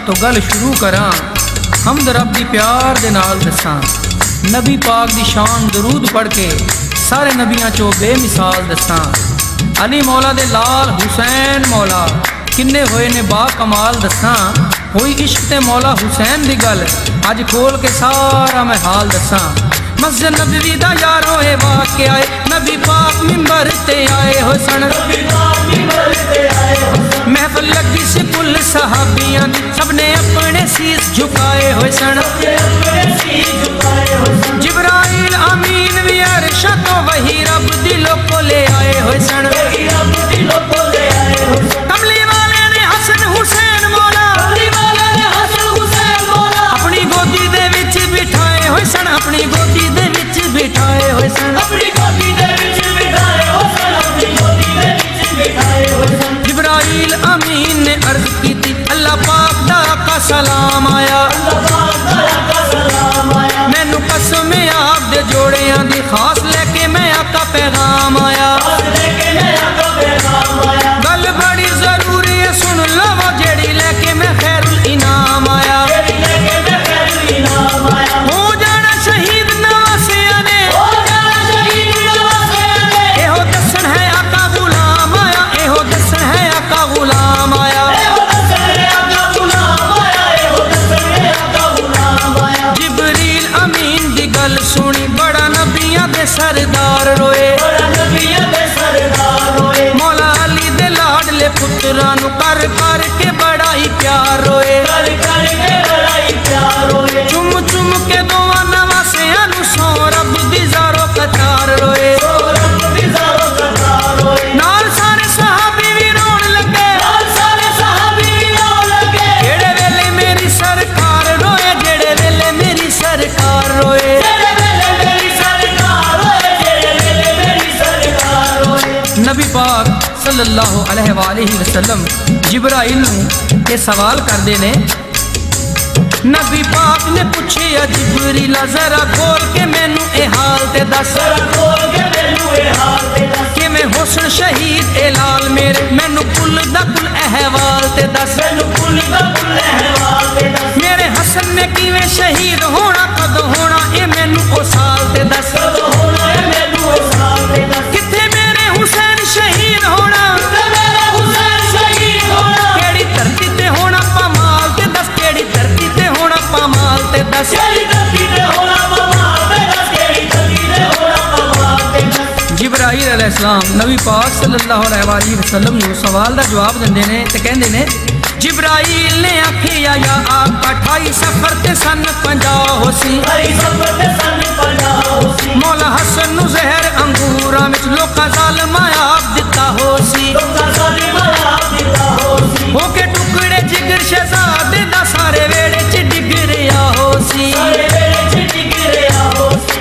तो गल शुरू करा हमद रब दी प्यार दे नाल दसां। नबी पाक दी शान दरूद पढ़ के सारे नबियां चो बेमिसाल दसां। अली मौला दे लाल हुसैन मौला किन्ने होए ने बा कमाल दसां। होई इश्क ते मौला हुसैन दी गल अज खोल के सारा मैं हाल दसां। मस्जिद नबवी दा यारो ए वाक़या आए नबी पाक मिंबर ते आए हो सन। महफिल लगी सी कुल सहाबियां दी सबने अपने शीस झुकाए हो सन। जिब्राइल अमीन भी अर्शा तो वही रब दिलों को ले आए हो सन। कमली वाले ने हसन हुसैन मौला अपनी गोदी दे विच बिठाए हो सन। अपनी गोदी दे विच बिठाए हो सन। जिब्राइल अमीन ने अर्ज की थी अल्लाह पाक दा का सलाम आया। मैनू कसम आप दे जोड़ियां दी खास लेके मैं आका पैगाम आया। गल बड़ी जरूरी है सुन लो जेड़ी लेके मैं खैरुल इनाम आया। हो जाना शहीद नवासिया ने एहो दसन है आका गुलाम आया। एहो दसन है आका गुलाम आया। जिब्रील अमीन दी गल सुनी बड़ा नबियां दे सरदार रोए। मौला अली दे लाडले पुत्रा नु कर कर के बड़ा ही प्यार रोए। चुम चुम के दोवां नवासियां नु सौ रब दी ज़ारो कतार रोए। नाल सारे सहाबी भी रोण लगे जेड़े वेले मेरी सरकार रोए। जेड़े वेले मेरी सरकार रोए। नबी पाक सल्लल्लाहु अलैहि वसल्लम जिब्राइल नूं ये सवाल करदे ने। नबी पाक ने पूछिया जिब्रीला जरा खोल के मैनू ए हाल ते दस कि मैं हुस्न शहीद ए लाल मेरे मैनू कुल दा कुल अहवाल ते दस। मेरे हसन ने किवें शहीद होना कदों होना ए मैनू ओ साल ते दस। किथे मेरे हुसैन शहीद होना केड़ी धरती ते होना पमाल ते दस। केड़ी धरती ते होना पमाल ते दस। जिब्राइल अलैहिस्सलाम नबी पाक सल्लल्लाहु अलैहि वसल्लम नूं सवाल दा जवाब दिंदे ने ते कहंदे ने जिब्राइल ने आखिया या आप 28 सफर ते सन 50 होसी। मौला हसन नूं जहर अंगूरां विच लोकां ज़ालिमां आप दिता होसी। होके टुकड़े जिगर शहजादे दा सारे वेड़े च डिगरिया होसी।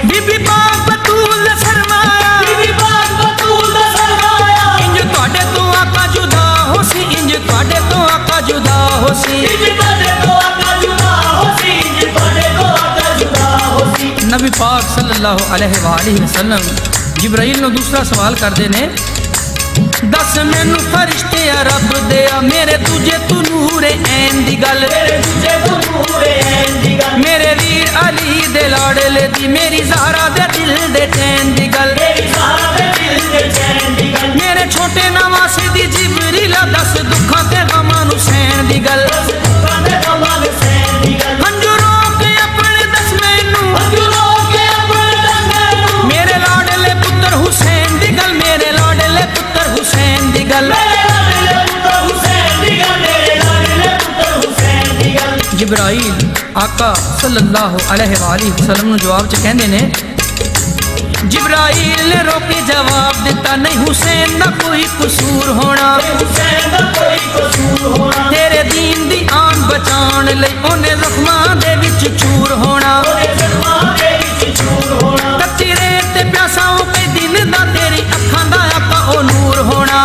बीबी पाक बतूल दा सरमाया इंज तुहाडे तो आका जुदा होसी। इंज तुहाडे तो आका जुदा होसी। नबी पाक सल्लल्लाहु अलैहि वसल्लम जिब्राइल नूं दूसरा सवाल करदे ने दस मैनू फरिश्ते रब दे मेरे तुझे तू नूरे ऐन दी गल। मेरे वीर अली दे लाडले दी मेरी ज़हरा दे दिल दे चैन दी गल। मेरे छोटे नवासे दी जिब्रीला दस दुखां ते गमां नूं सहन दी गल। हंजू रोक के अपने दस मैनू मेरे लाडले पुत्र हुसैन दी गल। मेरे लाडले पुत्र हुसैन दी गल। जिब्राइल आका सल्लल्लाहु अलैहि वसल्लम नूं जवाब च कहंदे ने जिब्राइल ने रोके जवाब दिता नहीं हुसैन दा कोई कसूर होना। तेरे दीन दी आन बचाण लई ओने जख्मां दे विच चूर होना। कच्ची रेत ते प्यासा ओ कई दिन दा तेरी अखां दा आका ओ नूर होना।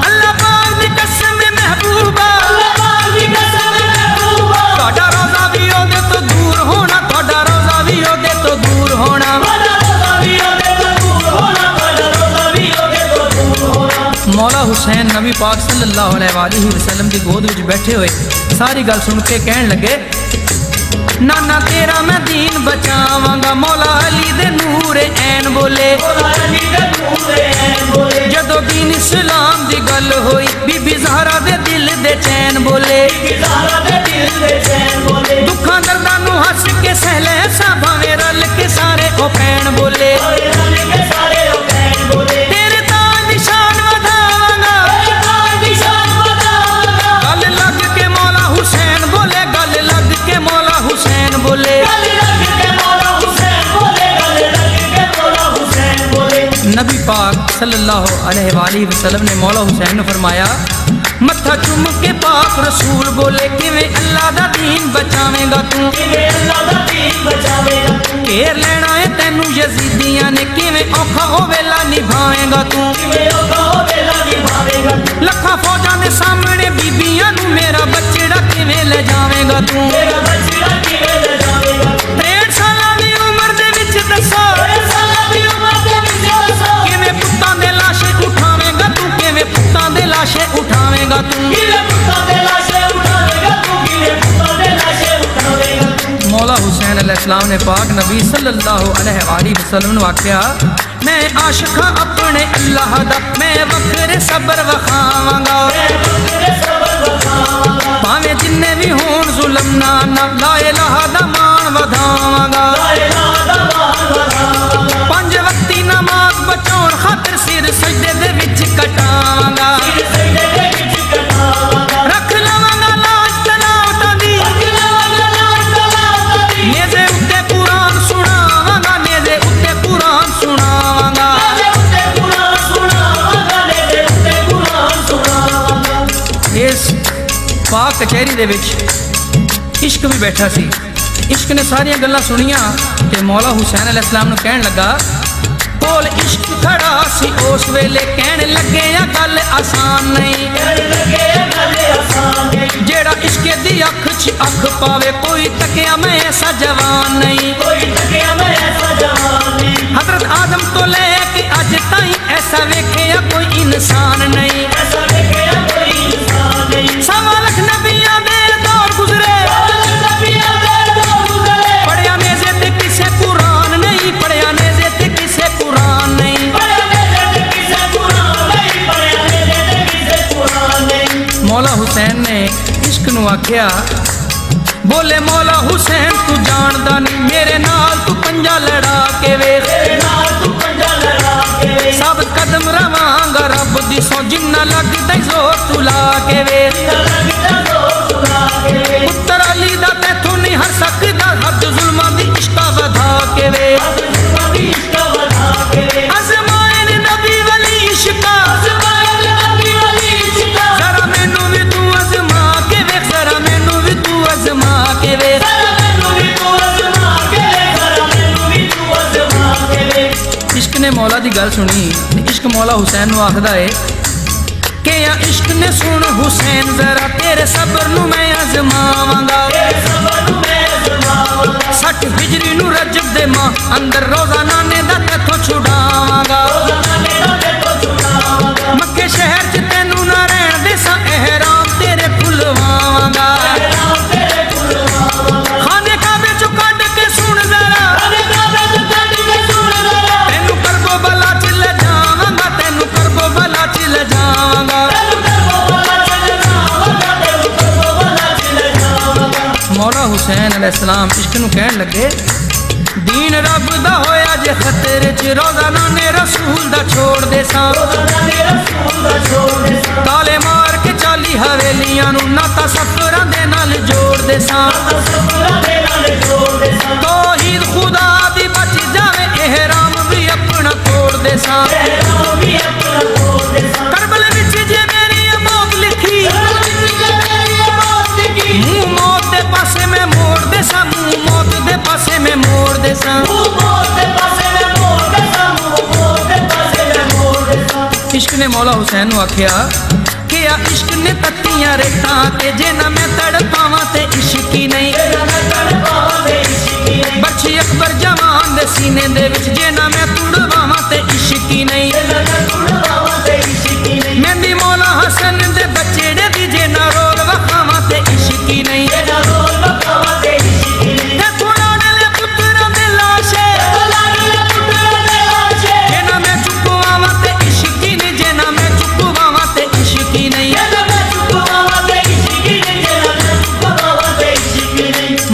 अल्लाह पाक दी कसम महबूबा तुहाडा रोज़ा भी ओदे तो दूर होना। तुहाडा रोज़ा भी ओदे तो दूर होना। मौला हुसैन नबी पाक सल्लल्लाहु अलैहि वसल्लम की गोद में बैठे हुए सारी गल सुन के कहन लगे, नाना तेरा मैं दीन बचावांगा। मौला अली दे नूर ऐन बोले, जदों दीन इस्लाम दी गल होई बीबी ज़हरा दे दिल दे चैन बोले। दुखां दर्दां नूं हस के सहले सा भावें रल के सारे ओ भैन बोले। तेरे ताज दी शान वधावांगा, गल लग के मौला हुसैन बोले, गल लग के मौला हुसैन बोले। नबी पाक सल्लल्लाहु अलैहि वसल्लम ने मौला हुसैन ने फरमाया, मत्था चुम के पाक रसूल बोले, किवें अल्लाह दा दीन बचावेंगा तू, घेर लेना है तैनू यजीदियां ने, किवें औखा हो वेला निभावेंगा तू। लखा फौजां दे सामने बीबियां नू मेरा बच्चड़ा किवें ले जावेंगा तू। 63 सालां दी उम्र दे विच दसो किवें पुत्तां दे लाशे उठावेंगा तू, किवें पुत्तां दे लाशे उठावेंगा तू। मौला हुसैन अलैहिस्सलाम ने पाक नबी सल्लल्लाहु अलैहि वसल्लम ने आख्या, मैं आशिक हां अपने अल्लाह दा, मैं वक्र सबर वखावांगा। भावें जिन्ने भी होण जुल्म ना ला इलाहा दा मान वधावांगा। 5 वक्ती नमाज बचाउण खातिर सिर सजदे दे विच कटावांगा। रख लवांगा लाज तलावतां दी, नेज़े उत्ते कुरान सुनावांगा, नेज़े उत्ते कुरान सुनावांगा। इस पाक कचहरी दे विच इश्क भी बैठा सी। इश्क ने सारियां गल्लां सुनियां ते मौला हुसैन अलैहिस्सलाम नूं कहण लगा, कोल इश्क खड़ा सी उस वेले, कहण लगे आ गल आसान नहीं। जेड़ा इश्क दी अख च अख पावे, कोई तकिया मैं ऐसा जवान नहीं। हजरत आदम तो लेके अज ताईं ऐसा वेखिया कोई इंसान नहीं। 1.25 लाख नबियां दे दौर गुजरे, पढ़िया नेज़े ते किसे कुरान नहीं, पढ़िया नेज़े ते किसे कुरान नहीं। मौला हुसैन ने इश्क नूं आख्या, बोले मौला हुसैन तू जानदा नहीं, मेरे नाल तू पंजा लड़ा के वेख। सब कदम रवांगा रब दी सौ, जिन्ना लगदा जोर तू ला के वेख। पुत्तर अली दा तैथों नहीं हर सकदा, हद जुल्मां दी इश्का वधा के वेख। अज़माए ने नबी वली इश्का, जरा मैनू भी तू अज़मा के वेख, जरा मैनू भी तू अज़मा के वेख। इश्क ने मौला दी गल सुनी, इश्क मौला हुसैन नूं आखदा है कि या इश्क ने सुन हुसैन जरा, तेरे सबर नूं मैं अज़मावांगा। 60 हिजरी नूं रजब दे माह अंदर रोज़ा नाने दा तैथों छुड़ावांगा। मक्के शहर च तैनू ना रहण देसां, एहराम तेरे खुलवावांगा। खाने काबे चों कढ के सुन जरा, तैनू करबो बला च ले जावांगा, तैनू करबो बला च ले जावांगा। मौला हुसैन अलैहिस्सलाम इश्क नूं कहण लगे, दीन रब दा होया जे खतरे च, रोज़ा नाने रसूल दा छोड़ दे सां। ताले मार के 40 हवेलियां नूं नाता सफरां दे नाल जोड़ दे सां। तौहीद खुदा दी बच जावे, एहराम भी अपना तोड़ दे सां। करबल विच जे मेरी मौत लिखी, मुंह मौत दे पासे मैं मोड़ दे सां, मुंह मौत दे पासे मैं मोड़ दे सां। इश्क ने मौला हुसैन नूं आख्या कि आ इश्क ने तत्तियां रेतां ते, जे ना मैं तड़पावां ते इश्क ही नहीं। बख्शी अकबर जवान दे सीने दे विच, जे ना मैं तुड़वावां ते इश्क ही नहीं। मैं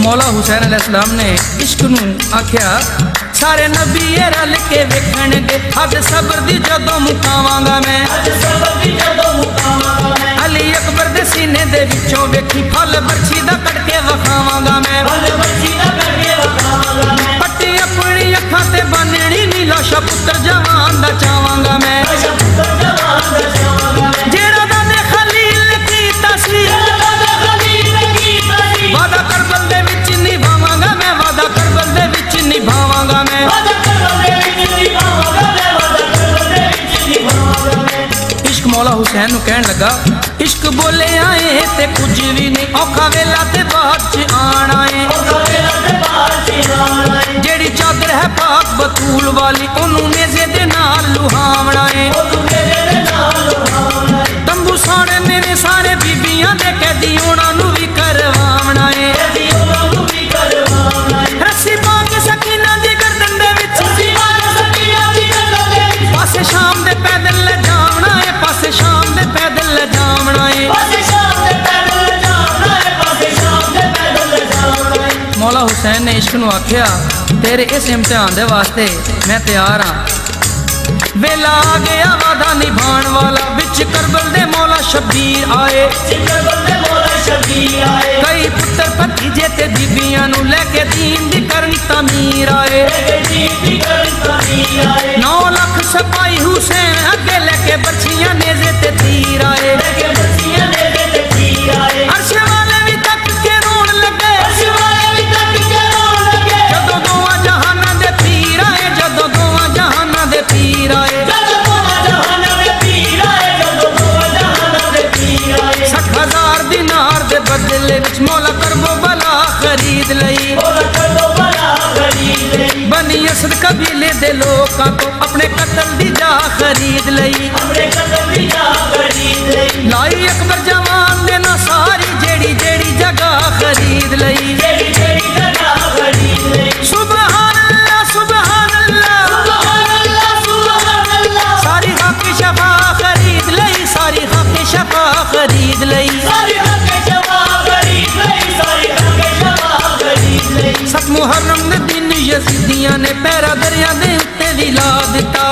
मौला हुसैन अलैहिस्सलाम ने इश्क नूं आख्या सारे नबी ये रल के वेखणगे हद सबर दी जदों मुकावांगा मैं अली अकबर दे सीने दे विचों वेखी फल बरछी दा कट के वखावांगा मैं पट्टी अपनी अखां ते बन्नणी नी लाशा पुत्र जवान दा चावांगा मैं जेड़ा दादे खलील कीता सी वादा करबल दे विच निभावांगा मैं वादा करबल दे विच निभावांगा मैं इश्क मौला हुसैन नूं कहण लगा इश्क बोले आए ते कुछ भी नहीं औखा वेला ते बाद च आना है जेड़ी चादर है पाक बतूल वाली ओनू नेज़े दे नाल लुहावना है तंबू सारे मेरे सारे बीबियां दे कैदी उन्हां नूं भी करवावना है रस्सी पा के सकीना दी गर्दन दे विच पासे शाम दे पैदल ले जावना है पासे शाम दे पैदल ले जावना है मौला हुसैन ने इश्क नूं आख्या तेरे इस इम्तिहान दे वास्ते मैं तैयार हाँ वेला आ गया वादा निभाण वाला विच करबल दे मौला शबीर आए कई पुत्र भतीजे ते बीबियां नूं लेके दीन दी करन तमीर आए 9 लाख सिपाही हुसैन अगे लेके बरछियां नेज़े ते तीर आए अर्श वाले भी तक के रोण लगे जदों दोवां जहानां दे पीर आए जदों दोवां जहानां दे पीर आए 60,000 दिनार दे बदले विच मौला करबो बला खरीद लई बनी असद कबीले दे लोकां तो अपने कत्ल दी जा खरीद लई लाई अकबर जवान दे ना सारी जेड़ी जेड़ी जगह खरीद लई सुभान अल्लाह सुभान अल्लाह सारी हक शफा खरीद लई सारी हक शफा खरीद लई 7 मुहर्रम दे दिन यजीदियां ने पैरा दरिया दे उत्ते भी ला दिता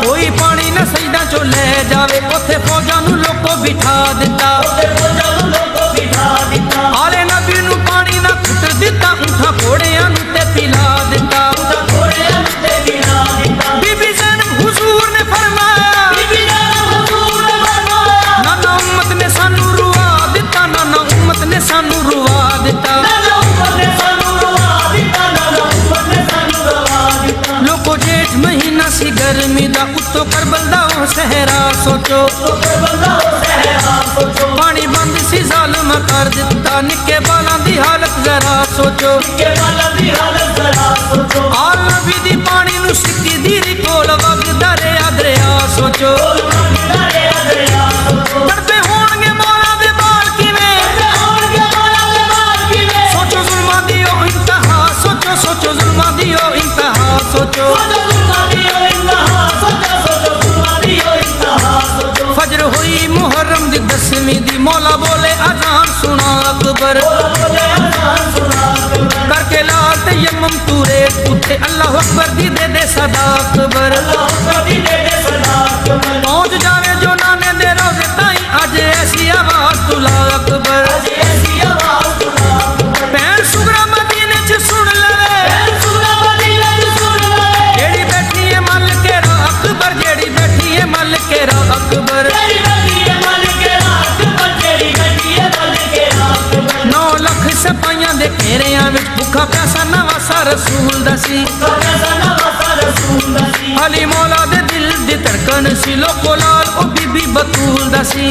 कोई पानी ना सजदा चो ले जावे उथे फौजां नूं लोको बिठा दिता आले नबी नूं पानी ना घुट दिता ऊंठा घोड़ियां नूं ते पिला दिता बीबी ज़ैनब हुजूर ने फरमाया नाना उम्मत ने सानू रुवा दिता नाना उम्मत ने सानू रुवा दिता लोको जेठ महीना सी गर्मी दा उत्तो करबल दा सहरा सोचो पानी बंद सी जालिम कर दिता निके बालां दी हालत जरा सोचो आल नबी दी पानी नूं सिक्की दीरी कोल वगदा रिया दरिया सोचो करदे होणगे मौला दे बाल किवें सोचो जुल्मां दी ओ इंतहा सोचो सोचो जुल्मां दी ओ इंतहा सोचो फजर हुई मुहर्रम दी 10वीं दी मौला बोले अजान सुना अकबर करके लाल तयम्मुम तूरे उठे अल्लाह अकबर दी दे सदा अकबर पहुंच जावे जो नाने दे रोज़े ताई अज ऐसी आवाज तुला अकबर भैन सुगरा मदीने च सुन लवे जेड़ी बैठी है मल केरा अकबर जेड़ी बैठी है मल केरा अकबर 9 लाख सिपाहियां दे घेरियां विच भुखा प्यासा नवासा रसूल दसी अली मौला दे दिल दी धड़कन सी लोको लाल ओ बीबी बतूल दसी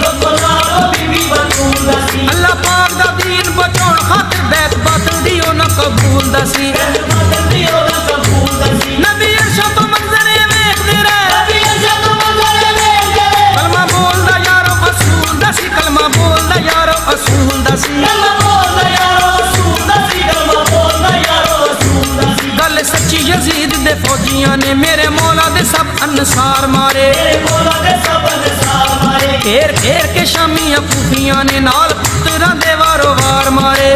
अल्लाह पाक दा दीन बचाउण खातिर बैत बातल दी ओ ना कबूल दसी नबी अर्शों तो मंजरे वेखदे रहे कलमा बोलदा यारो असूल दसी कलमा बोलदा यारो असूल दसी गल सच्ची यजीद दे फौजियां ने मेरे मौला दे सब अनसार मारे घेर घेर के शामियां खूफियां ने नाल पुत्रां दे वारो वार मारे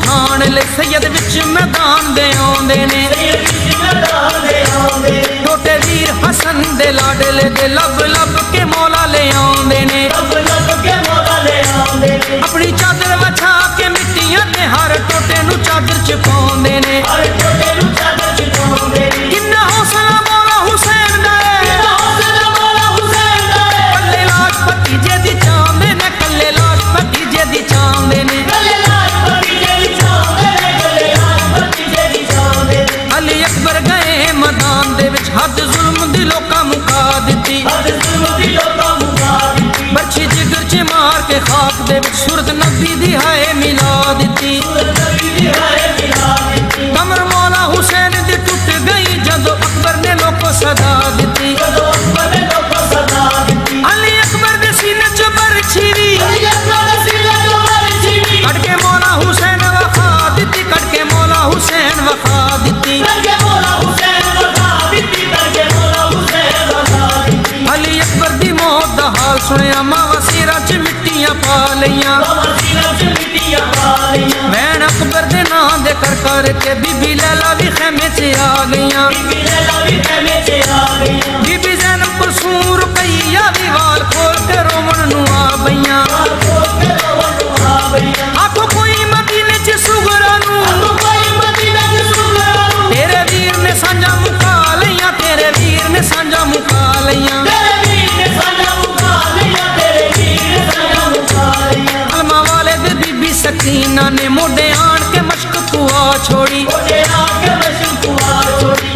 ਉਠਾਣ ਲਈ ਸੈयद ਵਿੱਚ ਮੈਦਾਨ ਦੇ ਆਉਂਦੇ ਨੇ ਛੋਟੇ ਵੀਰ ਹਸਨ ਦੇ ਲਾਡਲੇ ਦੇ ਲੱਭ ਲੱਭ ਕੇ ਮੌਲਾ ਲੈ ਆਉਂਦੇ ਨੇ ਆਪਣੀ ਚਾਦਰ ਵਿਛਾ ਕੇ ਮਿੱਟੀਆਂ ਤੇ ਹਰ ਟੋਟੇ ਨੂੰ ਚਾਦਰ ਚ ਪਾਉਂਦੇ ਨੇ ਕਿੰਨਾ ਹੌਸਲਾ ਮੌਲਾ ਹੁਸੈਨ ਦਾ ਕੱਲੇ ਲਾਜਪਤੀ ਜੇ ਦੀ ਚਾਹੁੰਦੇ ਨੇ ਕੱਲੇ ਲਾਜਪਤੀ ਜੇ ਦੀ ਚਾਹੁੰਦੇ ਨੇ ਅਲੀ ਅਕਬਰ ਗਏ ਮੈਦਾਨ ਦੇ ਵਿੱਚ ਹੱਦ ਜ਼ੁਲਮ ਦੀ ਲੋਕਾਂ ਮੁਕਾ ਦਿੱਤੀ ਬਰਛੀ ਜਿਗਰ ਚ ਮਾਰ ਕੇ ਖਾਕ ਦੇ ਵਿੱਚ ਸੁਰਤ ਨਬੀ ਦੀ ਹਾਏ ਮਿਲਾ ਦਿੱਤੀ ਕਮਰ ਮੌਲਾ ਹੁਸੈਨ ਦੀ ਟੁੱਟ ਗਈ ਜਦੋਂ ਅਕਬਰ ਨੇ ਲੋਕੋ ਸਦਾ ਦਿੱਤੀ ਅਲੀ ਅਕਬਰ ਦੇ ਸੀਨੇ ਚ ਬਰਛੀ ਵੀ ਕੱਢ ਕੇ ਮੌਲਾ ਹੁਸੈਨ ਵਖਾ ਦਿੱਤੀ ਕੱਢ ਕੇ ਮੌਲਾ ਹੁਸੈਨ ਵਖਾ ਦਿੱਤੀ ਅਲੀ ਅਕਬਰ ਦੀ ਮੌਤ ਦਾ ਹਾਲ ਸੁਣਿਆ ਮਾਵਾਂ ਸਿਰਾਂ ਚ ਮਿੱਟੀਆਂ ਪਾ ਲਈਆਂ ਵੈਣ ਅਕਬਰ ਦੇ ਨਾਂ ਦੇ ਕਰ ਕਰਕੇ ਬੀਬੀ ਲੈਲਾ ਵੀ ਖੈਮੇ ਚ ਆ ਗਈਆਂ ਬੀਬੀ ਜ਼ੈਨਬ ਕੁਲਸੂਮ ਰੁਕਈਆ ਦੀ ਵਾਲ ਖੋਲ ਕੇ ਰੋਵਣ ਨੂੰ ਆ ਪਈਆਂ ਆਖੋ ਕੋਈ ਮਦੀਨੇ ਚ ਸੁਗਰਾ ਨੂੰ ਤੇਰੇ ਵੀਰ ਨੇ ਸਾਂਝਾਂ ਮੁਕਾ ਲਈਆਂ ਤੇਰੇ ਵੀਰ ਨੇ ਸਾਂਝਾਂ ਮੁਕਾ ਲਈਆਂ ਅਲਮਾ ਵਾਲੇ ਦੇ ਬੀਬੀ ਸਕੀਨਾ ਨੇ ਮੋਢੇ ਆਣ ਕੇ ਮਸ਼ਕ ਪੁਆ ਛੋੜੀ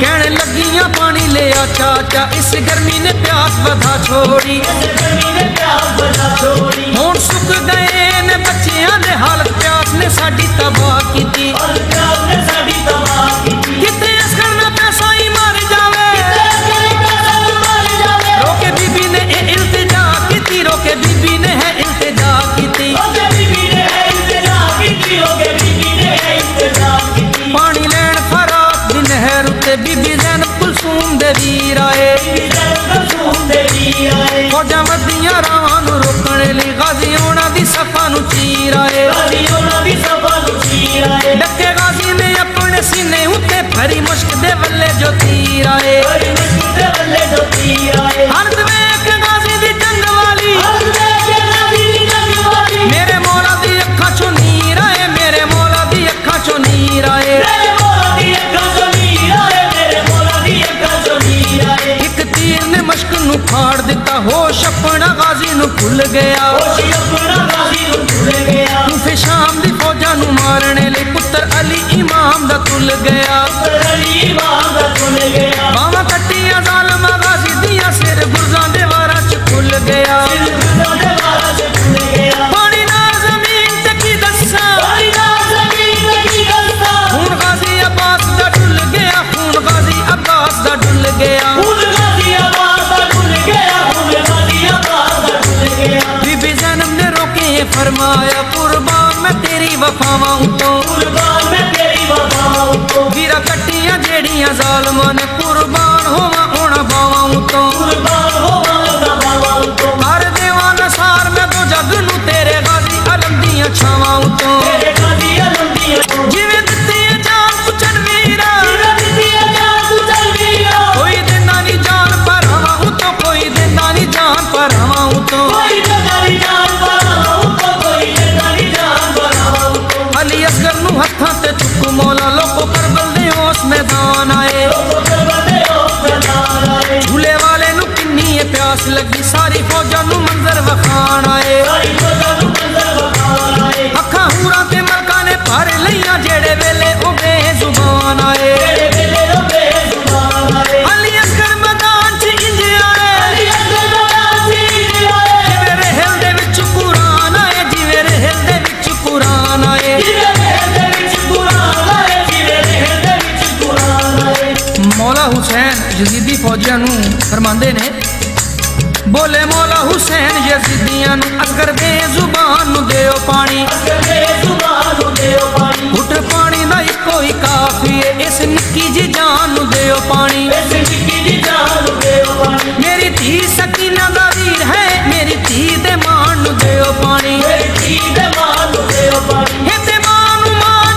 ਕਹਿਣ ਲੱਗੀਆਂ ਪਾਣੀ ਲਿਆ ਚਾਚਾ ਇਸ ਗਰਮੀ ਨੇ ਪਿਆਸ ਵਧਾ ਛੋੜੀ ਹੁਣ ਸੁੱਕ ਗਏ ਨੇ ਬੱਚਿਆਂ ਦੇ ਹਾਲਤ ਪਿਆਸ ਨੇ ਸਾਡੀ ਤਬਾਹ ਕੀਤੀ ਕਿਤੇ ਅਸਕਰ ਨਾ ਪੈਸਾ ਹੀ ਮਰ ਜਾਵੇ ਰੋਕੇ ਬੀਬੀ ਨੇ ਇਹ ਇਲਤਜਾ ਕੀਤੀ ਰੋਕੇ ਬੀਬੀ ਨੇ ਹੈ ਇਲਤਜਾ ਕੀਤੀ ਪਾਣੀ ਲੈਣ ਫਰਾਤ ਦੀ ਨਹਿਰ ਉੱਤੇ ਬੀਬੀ ਜ਼ੈਨਬ ਕੁਲਸੂਮ ਦੇ ਵੀਰ ਆਏ ਫੌਜਾਂ ਵੱਧੀਆਂ ਰਾਵਾਂ ਨੂੰ ਰੋਕਣ ਲਈ ਗਾਜ਼ੀ ਉਹਨਾਂ ਦੀ ਸਫਾ ਨੂੰ ਚੀਰ ਆਏ ਡੱਕੇ ਗਾਜ਼ੀ ਨੇ ਆਪਣੇ ਸੀਨੇ ਉੱਤੇ ਭਰੀ ਮੁਸ਼ਕ ਦੇ ਵੱਲੇ ਜੋ ਤੀਰ ਆਏ ਹਰ ਵੇਖ ਗਾਜ਼ੀ ਦੀ ਜੰਗ ਵਾਲੀ ਮੇਰੇ ਮੌਲਾ ਦੀ ਅੱਖਾਂ ਚੋਂ ਨੀਰ ਆਏ ਮੇਰੇ ਮੌਲਾ ਦੀ ਅੱਖਾਂ ਚੋਂ ਨੀਰ ਆਏ ਇੱਕ ਤੀਰ ਨੇ ਮਸ਼ਕ ਨੂੰ ਫਾੜ ਦਿੱਤਾ ਹੋਸ਼ ਆਪਣਾ ਗਾਜ਼ੀ ਨੂੰ ਭੁੱਲ ਗਿਆ ਫਿਰ ਸ਼ਾਮ ਦੀ ਫੌਜਾਂ ਨੂੰ ਮਾਰਨੇ ਲਈ ਪੁੱਤਰ ਅਲੀ ਇਮਾਮ ਦਾ ਤੁਲ ਗਿਆ ਬਾਵਾਂ ਕੱਟੀਆਂ ਜ਼ਾਲਮਾਂ ਗਾਜ਼ੀ ਦੀਆਂ ਸਿਰ ਗੁਰਜ਼ਾਂ ਦੇ ਵਾਰਾਂ ਚ ਖੁੱਲ ਗਿਆ ਪਾਣੀ ਨਾਲ ਜ਼ਮੀਨ ਤੇ ਕੀ ਦੱਸਾਂ ਹੁਣ ਗਾਜ਼ੀ ਅਬਾਸ ਦਾ ਡੁੱਲ ਗਿਆ ਹੁਣ ਗਾਜ਼ੀ ਅਬਾਸ ਦਾ ਡੁੱਲ ਗਿਆ ਬੀਬੀ ਜ਼ੈਨਬ ਨੇ ਰੋਕੇ फरमाया कुर्बान मैं तेरी वफावां तो वीरा कट्टियां जेड़ियां जालमां ने कुर्बान होवां उन्हां बावां तो हर देवां नसार मैं तो जग नूं तेरे गाजी अलम दियां छावां तो जिवें दित्ती है जान तू चनवीरा कोई दिंदा नहीं जान भरावां तो कोई दिंदा नहीं जान भरावां तो अली असगर नूं हत्थां ते चुक मौला लोको करबल दे उस मैदान आए झूले वाले नूं किन्नी प्यास लगी सारी फौजां नूं मंजर वखाण आए अखां हूरां ते मलकां ने भर लईयां जेड़े वेले ओ बेजुबान आए अली असगर मैदान च इंज आए जिवें रहल दे विच कुरान आए जिवें रहल दे विच कुरान आए मौला हुसैन यजीदी फौजियां नूं फरमांदे ने बोले मौला हुसैन यजीदियां नूं असगर बेजुबान नूं दिओ पानी घुट पानी दा इक्को ही काफी है इस निक्की जी जान नूं दिओ पानी मेरी धी सकीना दा वीर है मेरी धी दे मान नूं दिओ पानी हे ते मां नूं मान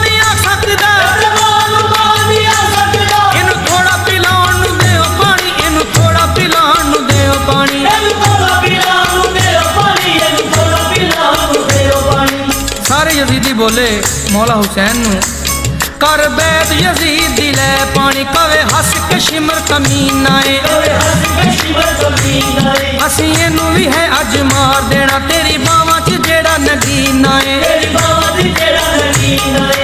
हुसैन नू कर बैत यजीद दी लै पानी कवे हस के शिमर कमीना है असी इनू भी है अज मार देना तेरी बावां च जेड़ा नगीना है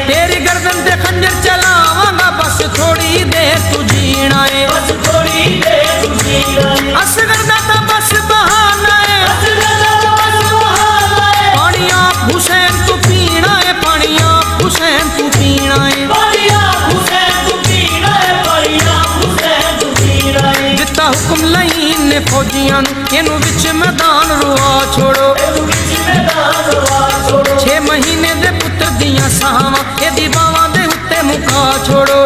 तेरी गर्दन ते खंजर चलावांगा बस थोड़ी देर तू जीना है असगर दा तां बस बहाना है पानी आप हुसैन तू पीना है पानी आप हुसैन तू पीना है जिता हुक्म लईन ने फौजियां नू इनू विच मैदान रुआ छोड़ो 6 महीने दे पुत्र दियां साहावां एदी बावां दे उत्ते मुका छोड़ो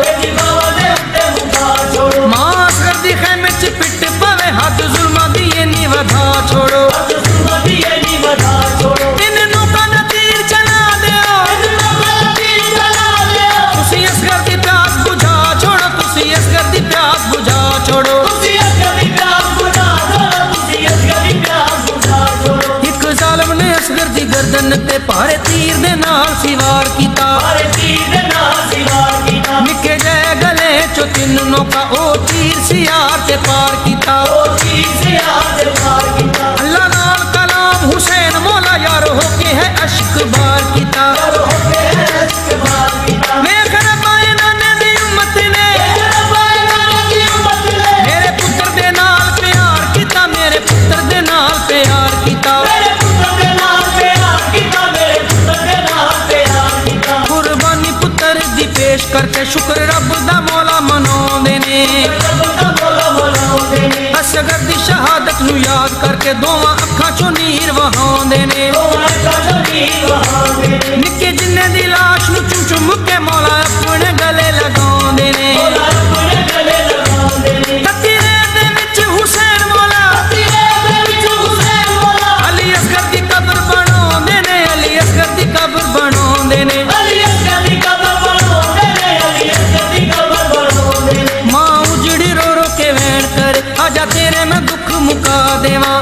मां असगर दी खैमे च पिट पवे हद जुल्मां दी इन्नी वधा छोड़ो इन नूकां दा तीर चला दिओ तुसी असगर दी प्यास बुझा छोड़ो तुसी असगर दी प्यास बुझा छोड़ो एक जालिम ने असगर दी गर्दन ते भारे तीर दे नाल सिवार कीता निके जय गले चो 3 नोका ओ तीर सियार ते पार कीता अल्लाह नाल कलाम हुसैन मौला यार होके है अश्क बार कीता वेख रब्बा नाने दी उम्मत ने मेरे पुत्र दे नाल प्यार कीता मेरे पुत्र दे नाल प्यार कीता कुर्बानी पुत्र दी पेश करके शुक्र रब दा मौला मनाउंदे ने असगर दी शहादत नू याद करके दोवां अखां चों नीर वहाउंदे ने निक्के जिन्ने दी लाश नू चुम चुम के मौला अपने गले लगाउंदे ने तत्ती रेत दे विच हुसैन मौला अली असगर दी कब्र बनाउंदे ने अली असगर दी कब्र बनाउंदे ने मां उजड़ी रो रो के वैन कर आजा तेरे मैं दुख मुका देवां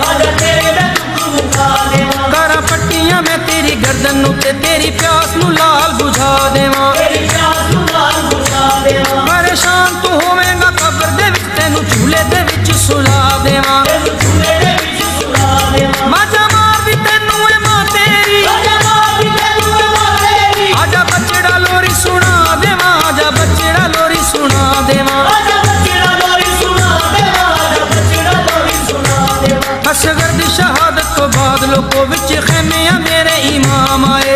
करा पट्टियां मैं तेरी गर्दन नू ते तेरी प्यास नू लाल बुझा देवां परेशान तू होवेंगा कब्र दे विच तैनू झूले दे विच सुला देवां माजा मार दी तैनू ए मां तेरी आजा बच्चड़ा लोरी सुना देवां आजा बच्चड़ा लोरी सुना देवां असगर दी शहादत तो बाद लोगों विच खैमियां मेरे इमाम आए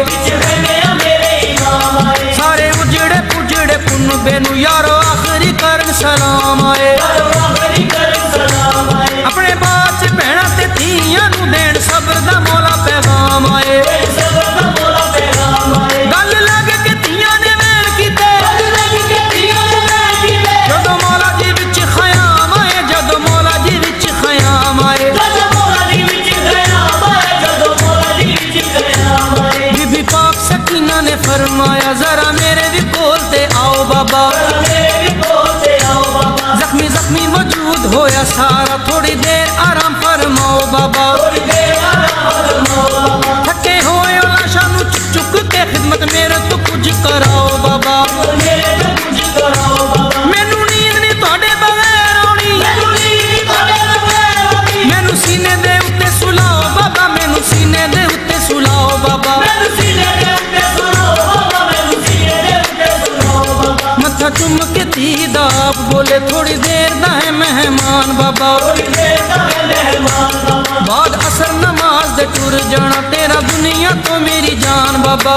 सारे उजड़े पुजड़े कुनबे नू यारो आखिरी करन सलाम आए अपने बात च भैणां ते धीआं नू देण सबर दा मौला पैगाम आए गल लग के धीआं ने वैन कीते जदों मौला जी विच खयाम आए जदों मौला जी विच खयाम आए बीबी पाक सकीना ने फरमाया जरा मेरे भी कोल ते आओ बाबा जख्मी जख्मी मौजूद होया सारा थोड़ी देर आराम फरमाओ बाबा थके होए लाशा नू चुक चुक के खिदमत मेरे तो कुछ कराओ बाबा मैनू नींद नहीं तुहाडे बगैर आउणी मैनू सीने दे उत्ते सुलाओ बाबा मैनू सीने दे उत्ते सुलाओ बाबा मत्था चुम के दीदा आप बोले थोड़ी देर दा है मेहमान बाबा बाद असर नमाज दे टुर जाना तेरा दुनिया तो मेरी जान बाबा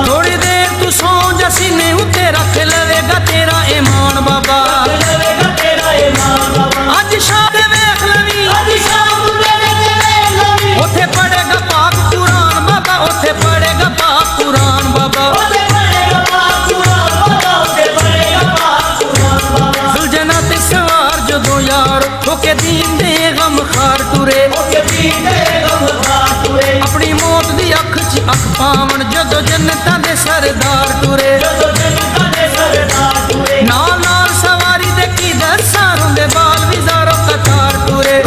थोड़ी देर तू सौ जा सीने उत्ते रख लवेगा तेरा ईमान बाबा अज शाम दे वेख लवी उथे पढ़ेगा पाक कुरान बाबा उथे पढ़ेगा पाक कुरान बाबा जुलजना ते सवार जदों यार होके दीन दे गम खार टुरे अपनी मौत दी अख च अख पावन जदों जन्नतां दे सरदार टुरे नाल नाल सवारी दे की दरसां रोंदे बाल विजारो कतार टुरे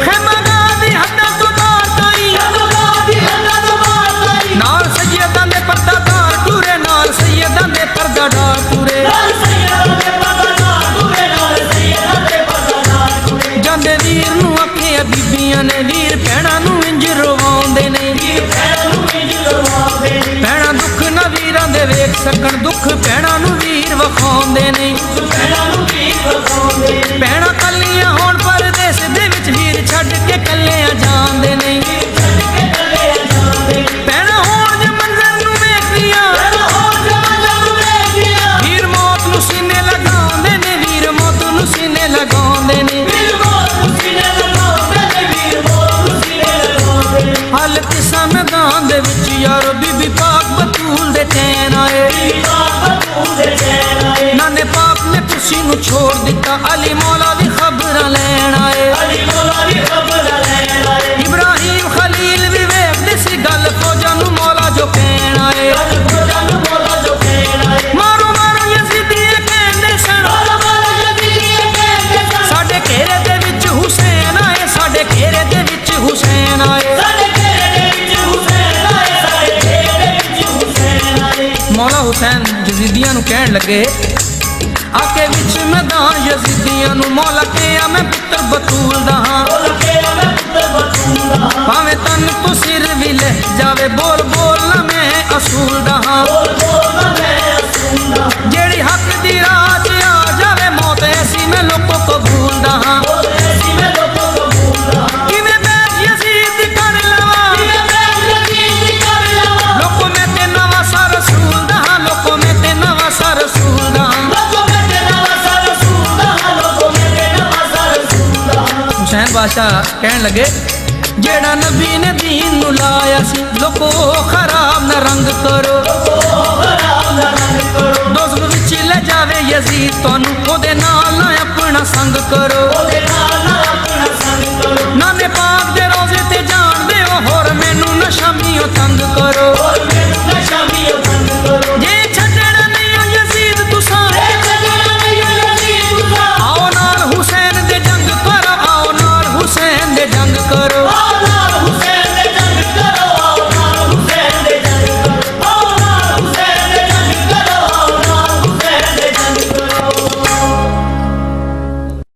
खैमा गा दी हद्दां तो बार ताई ਸਕਣ ਦੁੱਖ ਭੈਣਾਂ ਨੂੰ ਵੀਰ ਵਿਖਾਉਂਦੇ ਨੇ ਭੈਣਾਂ ਕੱਲੀਆਂ ਹੋਣ ਪਰਦੇਸ ਦੇ ਵਿੱਚ ਵੀਰ ਛੱਡ ਕੇ ਕੱਲਿਆਂ ਜਾਂਦੇ ਨੇ ਭੈਣਾਂ ਹੋਣ ਜੇ ਮੰਜ਼ਰ ਨੂੰ ਵੇਖਦੀਆਂ ਵੀਰ ਮੌਤ ਨੂੰ ਸੀਨੇ ਲਗਾਉਂਦੇ ਨੇ ਵੀਰ ਮੌਤ ਨੂੰ ਸੀਨੇ ਲਗਾਉਂਦੇ ਨੇ ਹਾਲਤ ਸਮਦਾਨ ਦੇ ਵਿੱਚ ਯਾਰੋ ਬੀਬੀ ਪਾਕ ਬਤੂਲ ਦੇ ਚੈਨ ਆਏ ਨਾਨੇ ਪਾਕ ਨੇ ਤੁਸੀਂ ਨੂੰ ਛੋੜ ਦਿੱਤਾ ਅਲੀ ਮੌਲਾ ਦੀ ਖਬਰਾਂ ਲੈਣ ਆਏ ਇਬਰਾਹੀਮ ਖਲੀਲ ਵੀ ਵੇਖਦੇ ਸੀ ਗੱਲ ਫੌਜਾਂ ਨੂੰ ਮੌਲਾ ਜੋ ਕਹਿਣ ਆਏ ਮਾਰੋ ਮਾਰੋ ਯਜ਼ੀਦੀਏ ਕਹਿੰਦੇ ਸਨ ਸਾਡੇ ਘੇਰੇ ਦੇ ਵਿੱਚ ਹੁਸੈਨ ਆਏ ਸਾਡੇ ਘੇਰੇ ਦੇ ਵਿੱਚ ਹੁਸੈਨ ਆਏ ਮੌਲਾ ਹੁਸੈਨ ਯਜ਼ੀਦੀਆਂ ਨੂੰ ਕਹਿਣ ਲੱਗੇ ਆਕੇ ਵਿੱਚ ਮੈਦਾਨ ਯਜ਼ੀਦੀਆਂ ਨੂੰ ਮੌਲਾ ਕਿਹਾ ਮੈਂ ਪੁੱਤਰ ਬਤੂਲ ਦਾ ਹਾਂ ਭਾਵੇਂ ਤਨ ਤੋਂ ਸਿਰ ਵੀ ਲੈ ਜਾਵੇ ਬੋਲ ਬੋਲ ਨਾ ਮੈਂ ਅਸੂਲ ਦਾ ਹਾਂ ਜਿਹੜੀ ਹੱਕ ਦੀ ਰਾਹ 'ਚ ਆ ਜਾਵੇ ਮੌਤ ਐਸੀ ਮੈਂ ਲੋਕੋ ਕਬੂਲ ਦਾ ਹਾਂ ਕਿਵੇਂ ਬੈਠ ਯਜ਼ੀਦ ਕਰ ਲਵਾਂ ਲੋਕੋ ਮੈਂ ਤੇ ਨਵਾਂ ਸਾ ਰਸੂਲ ਦਾ ਹਾਂ ਲੋਕੋ ਮੈਂ ਤੇ ਨਵਾਂ ਸਾ ਰਸੂਲ ਦਾ ਹਾਂ ਹੁਸੈਨ ਬਾਦਸ਼ਾਹ ਕਹਿਣ ਲੱਗੇ ਜਿਹੜਾ ਨਬੀ ਨੇ ਦੀਨ ਨੂੰ ਲਾਇਆ ਸੀ ਲੋਕੋ ਖਰਾਬ ਨਾ ਰੰਗ ਕਰੋ ਦੋਜ਼ਖ ਵਿੱਚ ਲੈ ਜਾਵੇ ਯਜ਼ੀਦ ਤੁਹਾਨੂੰ ਉਹਦੇ ਨਾਲ ਨਾ ਆਪਣਾ ਸੰਗ ਕਰੋ